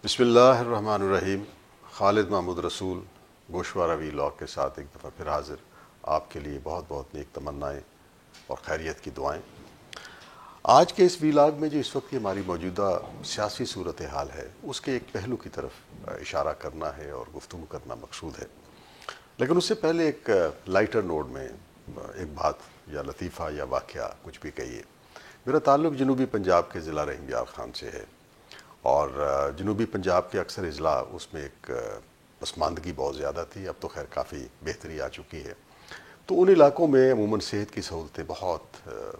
بسم اللہ الرحمن الرحیم. خالد محمود رسول گوشوارہ ویلاگ کے ساتھ ایک دفعہ پھر حاضر. آپ کے لیے بہت بہت نیک تمنائیں اور خیریت کی دعائیں. آج کے اس ویلاگ میں جو اس وقت کی ہماری موجودہ سیاسی صورتحال ہے اس کے ایک پہلو کی طرف اشارہ کرنا ہے اور گفتگو کرنا مقصود ہے. لیکن اس سے پہلے ایک لائٹر نوٹ میں ایک بات یا لطیفہ یا واقعہ کچھ بھی کہیے. میرا تعلق جنوبی پنجاب کے ضلع رحیم یار خان سے ہے اور جنوبی پنجاب کے اکثر اضلاع اس میں ایک پسماندگی بہت زیادہ تھی. اب تو خیر کافی بہتری آ چکی ہے. تو ان علاقوں میں عموماً صحت کی سہولتیں بہت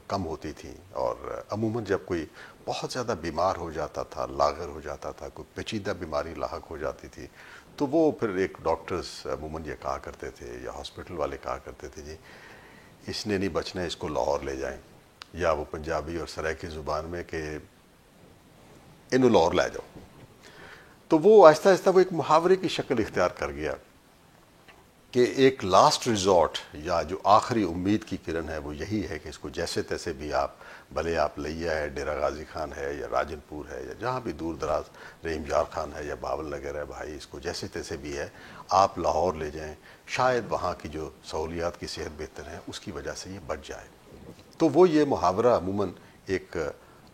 کم ہوتی تھیں اور عموماً جب کوئی بہت زیادہ بیمار ہو جاتا تھا، لاغر ہو جاتا تھا، کوئی پیچیدہ بیماری لاحق ہو جاتی تھی تو وہ پھر ایک ڈاکٹرز عموماً یہ کہا کرتے تھے یا ہاسپٹل والے کہا کرتے تھے جی اس نے نہیں بچنا ہے، اس کو لاہور لے جائیں، یا وہ پنجابی اور سرائکی زبان میں کہ انہوں لاہور لے جاؤ. تو وہ آہستہ آہستہ وہ ایک محاورے کی شکل اختیار کر گیا کہ ایک لاسٹ ریزورٹ یا جو آخری امید کی کرن ہے وہ یہی ہے کہ اس کو جیسے تیسے بھی آپ بھلے آپ لیا ہے، ڈیرہ غازی خان ہے یا راجن پور ہے یا جہاں بھی دور دراز رحیم یار خان ہے یا باول نگر ہے، بھائی اس کو جیسے تیسے بھی ہے آپ لاہور لے جائیں، شاید وہاں کی جو سہولیات کی صحت بہتر ہے اس کی وجہ سے یہ بچ جائے. تو وہ یہ محاورہ عموماً ایک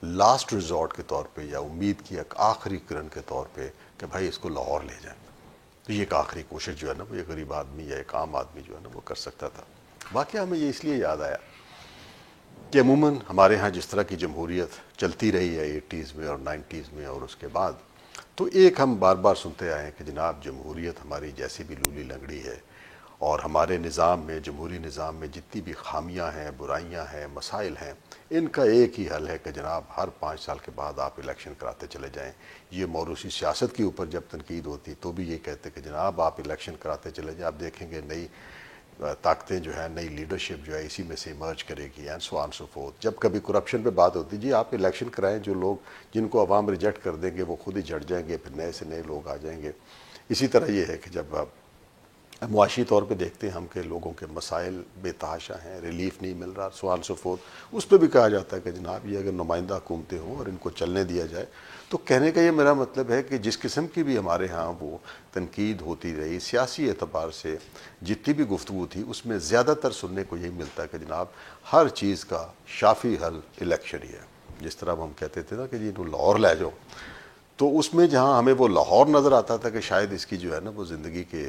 لاسٹ ریزورٹ کے طور پہ یا امید کی ایک آخری کرن کے طور پہ کہ بھائی اس کو لاہور لے جائیں. تو یہ ایک آخری کوشش جو ہے نا وہ ایک غریب آدمی یا ایک عام آدمی جو ہے نا وہ کر سکتا تھا. واقعہ ہمیں یہ اس لیے یاد آیا کہ عموماً ہمارے ہاں جس طرح کی جمہوریت چلتی رہی ہے 80s میں اور 90s میں اور اس کے بعد، تو ایک ہم بار بار سنتے آئے ہیں کہ جناب جمہوریت ہماری جیسی بھی لولی لنگڑی ہے اور ہمارے نظام میں، جمہوری نظام میں جتنی بھی خامیاں ہیں، برائیاں ہیں، مسائل ہیں، ان کا ایک ہی حل ہے کہ جناب ہر 5 سال کے بعد آپ الیکشن کراتے چلے جائیں. یہ موروثی سیاست کے اوپر جب تنقید ہوتی تو بھی یہ کہتے کہ جناب آپ الیکشن کراتے چلے جائیں، آپ دیکھیں گے نئی طاقتیں جو ہے، نئی لیڈرشپ جو ہے اسی میں سے ایمرج کرے گی and so on so forth. جب کبھی کرپشن پہ بات ہوتی جی آپ الیکشن کرائیں، جو لوگ جن کو عوام ریجیکٹ کر دیں گے وہ خود ہی جھٹ جائیں گے، پھر نئے سے نئے لوگ آ جائیں گے. اسی طرح یہ ہے کہ جب آپ معاشی طور پہ دیکھتے ہیں ہم کہ لوگوں کے مسائل بے تحاشا ہیں، ریلیف نہیں مل رہا، سوال سو فورتھ، اس پہ بھی کہا جاتا ہے کہ جناب یہ اگر نمائندہ حکومتیں ہوں اور ان کو چلنے دیا جائے. تو کہنے کا یہ میرا مطلب ہے کہ جس قسم کی بھی ہمارے ہاں وہ تنقید ہوتی رہی سیاسی اعتبار سے، جتنی بھی گفتگو تھی اس میں زیادہ تر سننے کو یہی ملتا ہے کہ جناب ہر چیز کا شافی حل الیکشن ہی ہے. جس طرح ہم کہتے تھے نا کہ جی انہوں لاہور لے جاؤ، تو اس میں جہاں ہمیں وہ لاہور نظر آتا تھا کہ شاید اس کی جو ہے نا وہ زندگی کے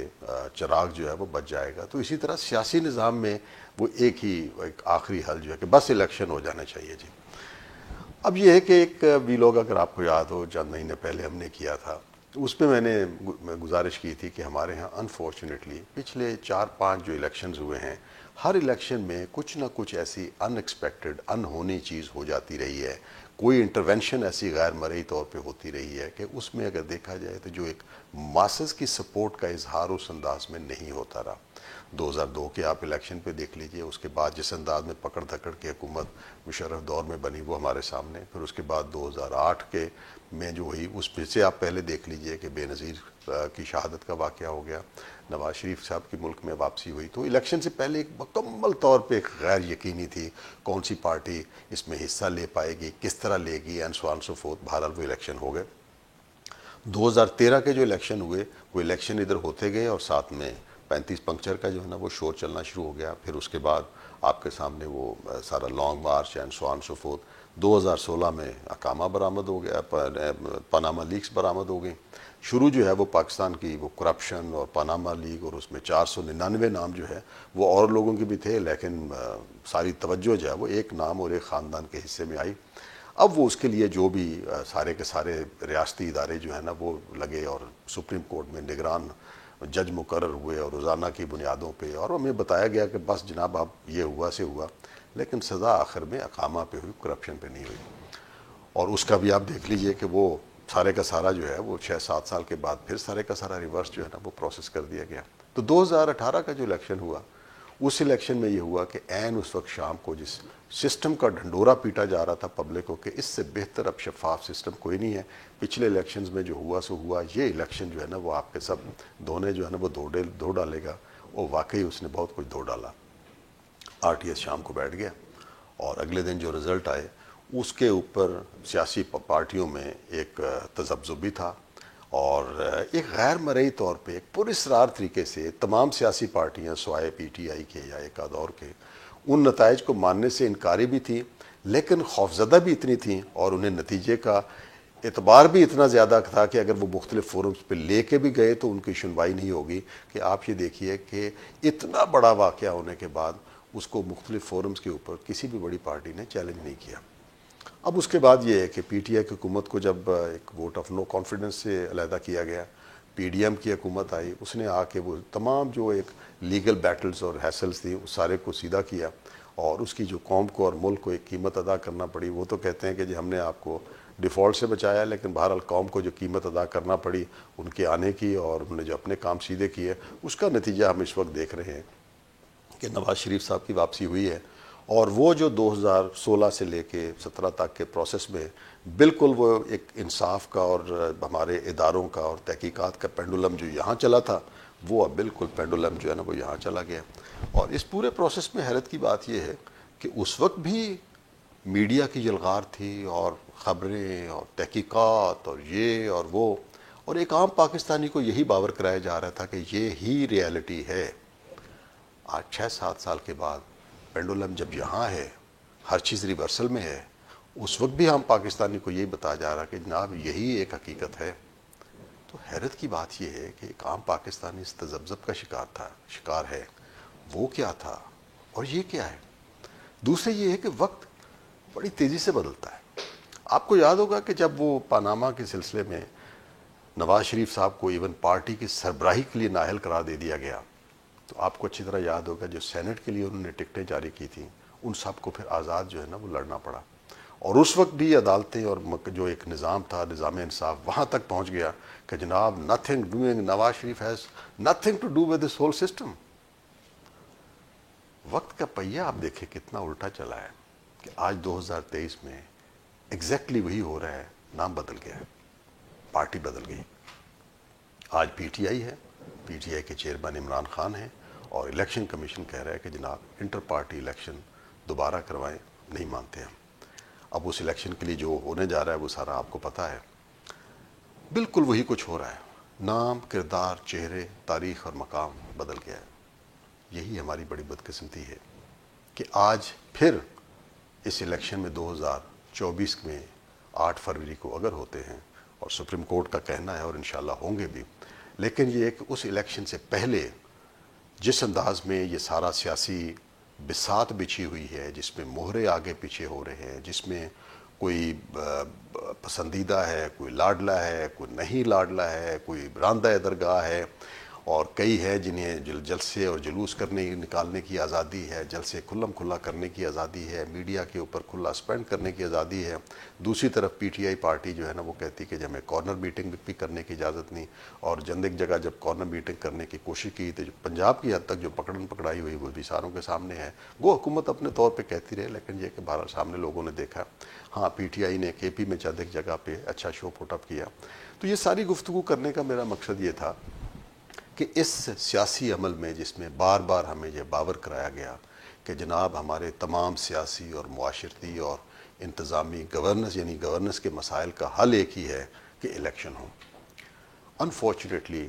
چراغ جو ہے وہ بچ جائے گا، تو اسی طرح سیاسی نظام میں وہ ایک آخری حل جو ہے کہ بس الیکشن ہو جانا چاہیے جی. اب یہ ہے کہ ایک ویلاگ اگر آپ کو یاد ہو چند مہینے پہلے ہم نے کیا تھا، اس میں میں نے گزارش کی تھی کہ ہمارے ہاں انفارچونیٹلی پچھلے 4-5 جو الیکشنز ہوئے ہیں ہر الیکشن میں کچھ نہ کچھ ایسی ان ایکسپیکٹڈ انہونی چیز ہو جاتی رہی ہے. کوئی انٹرونشن ایسی غیر مرئی طور پہ ہوتی رہی ہے کہ اس میں اگر دیکھا جائے تو جو ایک ماسز کی سپورٹ کا اظہار اس انداز میں نہیں ہوتا رہا. 2002 کے آپ الیکشن پہ دیکھ لیجئے، اس کے بعد جس انداز میں پکڑ دھکڑ کی حکومت مشرف دور میں بنی وہ ہمارے سامنے، پھر اس کے بعد 2008 کے میں جو ہوئی اس میں سے آپ پہلے دیکھ لیجئے کہ بے نظیر کی شہادت کا واقعہ ہو گیا، نواز شریف صاحب کی ملک میں واپسی ہوئی. تو الیکشن سے پہلے ایک مکمل طور پہ ایک غیر یقینی تھی کون سی پارٹی اس میں حصہ لے پائے گی، کس طرح لے گی and so on so forth. بہرحال وہ الیکشن ہو گئے. 2013 کے جو الیکشن ہوئے وہ الیکشن ادھر ہوتے گئے اور ساتھ میں 35 پنکچر کا جو ہے نا وہ شور چلنا شروع ہو گیا. پھر اس کے بعد آپ کے سامنے وہ سارا long march and so on so forth. 2016 میں اقامہ برآمد ہو گیا، پاناما لیکس برآمد ہو گئی. شروع جو ہے وہ پاکستان کی وہ کرپشن اور پاناما لیگ اور اس میں 499 نام جو ہے وہ اور لوگوں کے بھی تھے، لیکن ساری توجہ جو ہے وہ ایک نام اور ایک خاندان کے حصے میں آئی. اب وہ اس کے لیے جو بھی سارے کے سارے ریاستی ادارے جو ہیں نا وہ لگے اور سپریم کورٹ میں نگران جج مقرر ہوئے اور روزانہ کی بنیادوں پہ، اور ہمیں بتایا گیا کہ بس جناب اب یہ ہوا سے ہوا، لیکن سزا آخر میں اقامہ پہ ہوئی، کرپشن پہ نہیں ہوئی. اور اس کا بھی آپ دیکھ لیجئے کہ وہ سارے کا سارا جو ہے وہ 6-7 سال کے بعد پھر سارے کا سارا ریورس جو ہے نا وہ پروسیس کر دیا گیا. تو 2018 کا جو الیکشن ہوا اس الیکشن میں یہ ہوا کہ عین اس وقت شام کو جس سسٹم کا ڈھنڈورا پیٹا جا رہا تھا پبلک کو کہ اس سے بہتر اب شفاف سسٹم کوئی نہیں ہے، پچھلے الیکشنز میں جو ہوا سو ہوا، یہ الیکشن جو ہے نا وہ آپ کے سب دھونے جو ہے نا وہ دھو ڈالے گا. اور واقعی اس نے بہت کچھ دھو ڈالا. RTS شام کو بیٹھ گیا اور اگلے دن جو رزلٹ آئے اس کے اوپر سیاسی پارٹیوں میں ایک تذبذب بھی تھا اور ایک غیر مرئی طور پہ ایک پراسرار طریقے سے تمام سیاسی پارٹیاں سوائے پی ٹی آئی کے یا ایک آدھ اور کے ان نتائج کو ماننے سے انکاری بھی تھیں، لیکن خوفزدہ بھی اتنی تھیں، اور انہیں نتیجے کا اعتبار بھی اتنا زیادہ تھا کہ اگر وہ مختلف فورمز پہ لے کے بھی گئے تو ان کی سنوائی نہیں ہوگی۔ کہ آپ یہ دیکھیے کہ اتنا بڑا واقعہ ہونے کے بعد اس کو مختلف فورمز کے اوپر کسی بھی بڑی پارٹی نے چیلنج نہیں کیا۔ اب اس کے بعد یہ ہے کہ پی ٹی آئی کی حکومت کو جب ایک ووٹ آف نو کانفیڈنس سے علیحدہ کیا گیا، پی ڈی ایم کی حکومت آئی، اس نے آ کے وہ تمام جو ایک لیگل بیٹلز اور ہیسلز تھیں اس سارے کو سیدھا کیا، اور اس کی جو قوم کو اور ملک کو ایک قیمت ادا کرنا پڑی۔ وہ تو کہتے ہیں کہ جی ہم نے آپ کو ڈیفالٹ سے بچایا، لیکن بہرحال قوم کو جو قیمت ادا کرنا پڑی ان کے آنے کی، اور انہوں نے جو اپنے کام سیدھے کیے، اس کا نتیجہ ہم اس وقت دیکھ رہے ہیں کہ نواز شریف صاحب کی واپسی ہوئی ہے۔ اور وہ جو 2016 سے لے کے 17 تک کے پروسیس میں بالکل وہ ایک انصاف کا اور ہمارے اداروں کا اور تحقیقات کا پینڈولم جو یہاں چلا تھا، وہ اب بالکل پینڈولم جو ہے نا وہ یہاں چلا گیا۔ اور اس پورے پروسیس میں حیرت کی بات یہ ہے کہ اس وقت بھی میڈیا کی یلغار تھی، اور خبریں اور تحقیقات اور یہ اور وہ، اور ایک عام پاکستانی کو یہی باور کرایا جا رہا تھا کہ یہ ہی ریالٹی ہے۔ آج 6-7 سال کے بعد پینڈولم جب یہاں ہے، ہر چیز ریورسل میں ہے، اس وقت بھی ہم پاکستانی کو یہی بتایا جا رہا کہ جناب یہی ایک حقیقت ہے۔ تو حیرت کی بات یہ ہے کہ ایک عام پاکستانی اس تذبذب کا شکار ہے۔ وہ کیا تھا اور یہ کیا ہے؟ دوسرے یہ ہے کہ وقت بڑی تیزی سے بدلتا ہے۔ آپ کو یاد ہوگا کہ جب وہ پاناما کے سلسلے میں نواز شریف صاحب کو ایون پارٹی کی سربراہی کے لیے نااہل قرار دے دیا گیا، تو آپ کو اچھی طرح یاد ہوگا جو سینٹ کے لیے انہوں نے ٹکٹیں جاری کی تھیں، ان سب کو پھر آزاد جو ہے نا وہ لڑنا پڑا۔ اور اس وقت بھی عدالتیں اور جو ایک نظام تھا، نظام انصاف، وہاں تک پہنچ گیا کہ جناب nothing doing Nawaz Sharif has nothing to do with this whole system. وقت کا پہیہ آپ دیکھیں کتنا الٹا چلا ہے کہ آج 2023 میں ایگزیکٹلی وہی ہو رہا ہے۔ نام بدل گیا ہے، پارٹی بدل گئی۔ آج پی ٹی آئی ہے، پی ٹی آئی کے چیئرمین عمران خان ہیں، اور الیکشن کمیشن کہہ رہا ہے کہ جناب انٹر پارٹی الیکشن دوبارہ کروائیں، نہیں مانتے ہم۔ اب اس الیکشن کے لیے جو ہونے جا رہا ہے وہ سارا آپ کو پتہ ہے۔ بالکل وہی کچھ ہو رہا ہے، نام، کردار، چہرے، تاریخ اور مقام بدل گیا ہے۔ یہی ہماری بڑی بدقسمتی ہے کہ آج پھر اس الیکشن میں 2024 میں 8 فروری کو اگر ہوتے ہیں، اور سپریم کورٹ کا کہنا ہے اور انشاءاللہ ہوں گے بھی، لیکن یہ ایک اس الیکشن سے پہلے جس انداز میں یہ سارا سیاسی بساط بچھی ہوئی ہے، جس میں مہرے آگے پیچھے ہو رہے ہیں، جس میں کوئی پسندیدہ ہے، کوئی لاڈلا ہے، کوئی نہیں لاڈلا ہے، کوئی راندہ درگاہ ہے، اور کئی ہے جنہیں جلسے اور جلوس نکالنے کی آزادی ہے، جلسے کھلم کھلا کرنے کی آزادی ہے، میڈیا کے اوپر کھلا سپینڈ کرنے کی آزادی ہے۔ دوسری طرف پی ٹی آئی پارٹی جو ہے نا وہ کہتی کہ ہمیں کارنر میٹنگ بھی کرنے کی اجازت نہیں، اور ایک جگہ جب کارنر میٹنگ کرنے کی کوشش کی تو پنجاب کی حد تک جو پکڑن پکڑائی ہوئی وہ بھی ساروں کے سامنے ہے۔ وہ حکومت اپنے طور پہ کہتی رہے، لیکن یہ کہ بہرحال سامنے لوگوں نے دیکھا۔ ہاں، پی ٹی آئی نے کے پی میں چند ایک جگہ پہ اچھا شو پٹ اپ کیا۔ تو یہ ساری گفتگو کرنے کا میرا مقصد یہ تھا کہ اس سیاسی عمل میں جس میں بار بار ہمیں یہ باور کرایا گیا کہ جناب ہمارے تمام سیاسی اور معاشرتی اور انتظامی گورننس کے مسائل کا حل ایک ہی ہے کہ الیکشن ہو۔ انفارچونیٹلی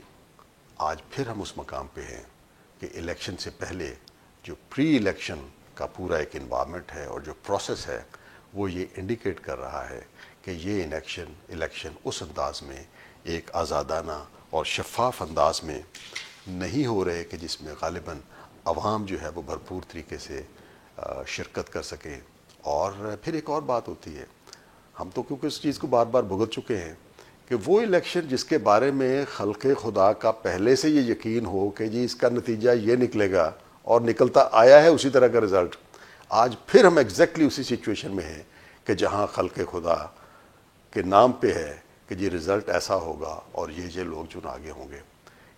آج پھر ہم اس مقام پہ ہیں کہ الیکشن سے پہلے جو پری الیکشن کا پورا ایک انوائرمنٹ ہے اور جو پروسیس ہے وہ یہ انڈیکیٹ کر رہا ہے کہ یہ الیکشن اس انداز میں ایک آزادانہ اور شفاف انداز میں نہیں ہو رہے کہ جس میں غالباً عوام جو ہے وہ بھرپور طریقے سے شرکت کر سکیں۔ اور پھر ایک اور بات ہوتی ہے، ہم تو کیونکہ اس چیز کو بار بار بھگت چکے ہیں کہ وہ الیکشن جس کے بارے میں خلق خدا کا پہلے سے یہ یقین ہو کہ جی اس کا نتیجہ یہ نکلے گا اور نکلتا آیا ہے اسی طرح کا رزلٹ، آج پھر ہم ایگزیکٹلی اسی سچویشن میں ہیں کہ جہاں خلق خدا کے نام پہ ہے کہ یہ رزلٹ ایسا ہوگا اور یہ لوگ چن آگے ہوں گے۔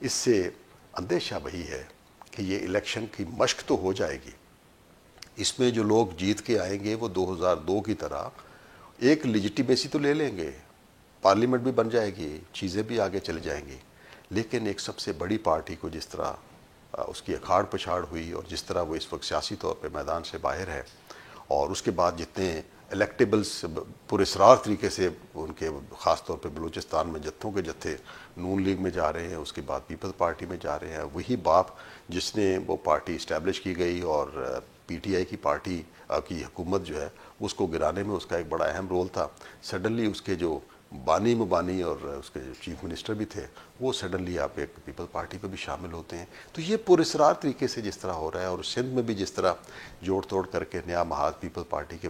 اس سے اندیشہ وہی ہے کہ یہ الیکشن کی مشق تو ہو جائے گی، اس میں جو لوگ جیت کے آئیں گے وہ 2002 کی طرح ایک لیجیٹیمیسی تو لے لیں گے، پارلیمنٹ بھی بن جائے گی، چیزیں بھی آگے چلی جائیں گی، لیکن ایک سب سے بڑی پارٹی کو جس طرح اس کی اکھاڑ پچھاڑ ہوئی اور جس طرح وہ اس وقت سیاسی طور پہ میدان سے باہر ہے، اور اس کے بعد جتنے الیکٹیبلس پراسرار طریقے سے ان کے خاص طور پہ بلوچستان میں جتھوں کے جتھے نون لیگ میں جا رہے ہیں، اس کے بعد پیپلز پارٹی میں جا رہے ہیں. وہی باپ جس نے وہ پارٹی اسٹیبلش کی گئی اور پی ٹی آئی کی پارٹی کی حکومت جو ہے اس کو گرانے میں اس کا ایک بڑا اہم رول تھا، سڈنلی اس کے جو بانی مبانی اور اس کے جو چیف منسٹر بھی تھے وہ سڈنلی آپ ایک پیپل پارٹی پہ بھی شامل ہوتے ہیں. تو یہ پراسرار طریقے سے جس طرح ہو رہا ہے، اور سندھ میں بھی جس طرح جوڑ توڑ کر کے نیا محاذ پیپل پارٹی کے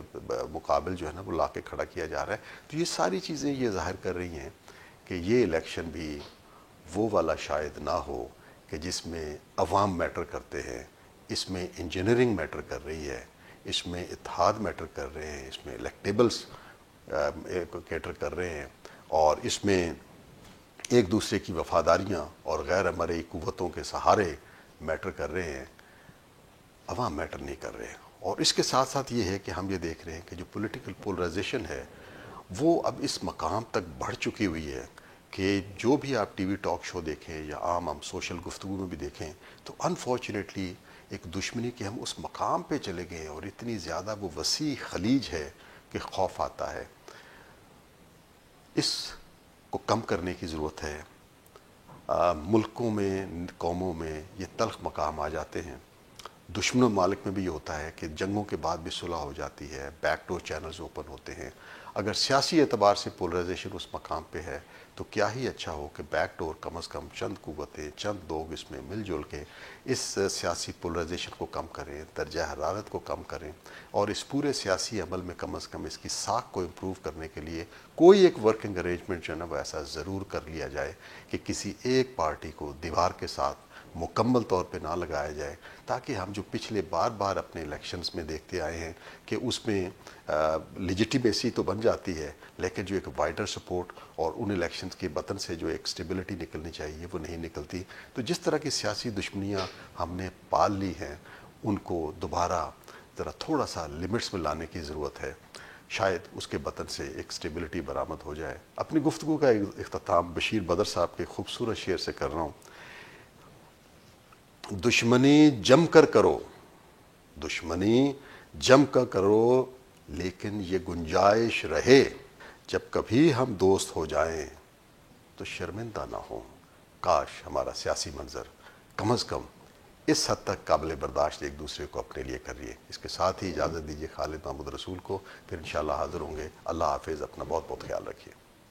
مقابل جو ہے نا وہ لا کے کھڑا کیا جا رہا ہے، تو یہ ساری چیزیں یہ ظاہر کر رہی ہیں کہ یہ الیکشن بھی وہ والا شاید نہ ہو کہ جس میں عوام میٹر کرتے ہیں. اس میں انجینئرنگ میٹر کر رہی ہے، اس میں اتحاد میٹر کر رہے ہیں، اس میں الیکٹیبلز کیٹر کر رہے ہیں، اور اس میں ایک دوسرے کی وفاداریاں اور غیر مرئی قوتوں کے سہارے میٹر کر رہے ہیں. عوام میٹر نہیں کر رہے ہیں. اور اس کے ساتھ ساتھ یہ ہے کہ ہم یہ دیکھ رہے ہیں کہ جو پولیٹیکل پولرائزیشن ہے وہ اب اس مقام تک بڑھ چکی ہوئی ہے کہ جو بھی آپ ٹی وی ٹاک شو دیکھیں یا عام ہم سوشل گفتگو میں بھی دیکھیں تو انفارچونیٹلی ایک دشمنی کے ہم اس مقام پہ چلے گئے ہیں، اور اتنی زیادہ وہ وسیع خلیج ہے کہ خوف آتا ہے. اس کو کم کرنے کی ضرورت ہے. ملکوں میں، قوموں میں یہ تلخ مقام آ جاتے ہیں. دشمن ممالک میں بھی یہ ہوتا ہے کہ جنگوں کے بعد بھی صلح ہو جاتی ہے، بیک ڈور چینلز اوپن ہوتے ہیں. اگر سیاسی اعتبار سے پولرائزیشن اس مقام پہ ہے تو کیا ہی اچھا ہو کہ بیک ڈور کم از کم چند قوتیں، چند لوگ اس میں مل جل کے اس سیاسی پولرائزیشن کو کم کریں، درجہ حرارت کو کم کریں، اور اس پورے سیاسی عمل میں کم از کم اس کی ساکھ کو امپروو کرنے کے لیے کوئی ایک ورکنگ ارینجمنٹ جو ہے نا وہ ایسا ضرور کر لیا جائے کہ کسی ایک پارٹی کو دیوار کے ساتھ مکمل طور پہ نہ لگایا جائے، تاکہ ہم جو پچھلے بار بار اپنے الیکشنز میں دیکھتے آئے ہیں کہ اس میں لیجیٹیمیسی تو بن جاتی ہے لیکن جو ایک وائڈر سپورٹ اور ان الیکشنز کے بطن سے جو ایک سٹیبلٹی نکلنی چاہیے وہ نہیں نکلتی. تو جس طرح کی سیاسی دشمنیاں ہم نے پال لی ہیں ان کو دوبارہ ذرا تھوڑا سا لمٹس میں لانے کی ضرورت ہے، شاید اس کے بطن سے ایک سٹیبلٹی برآمد ہو جائے. اپنی گفتگو کا اختتام بشیر بدر صاحب کے خوبصورت شعر سے کر رہا ہوں. دشمنی جم کر کرو، دشمنی جم کر کرو، لیکن یہ گنجائش رہے جب کبھی ہم دوست ہو جائیں تو شرمندہ نہ ہوں. کاش ہمارا سیاسی منظر کم از کم اس حد تک قابل برداشت ایک دوسرے کو اپنے لیے کر لیے. اس کے ساتھ ہی اجازت دیجیے خالد محمود رسول کو، پھر انشاءاللہ حاضر ہوں گے. اللہ حافظ. اپنا بہت بہت خیال رکھیے.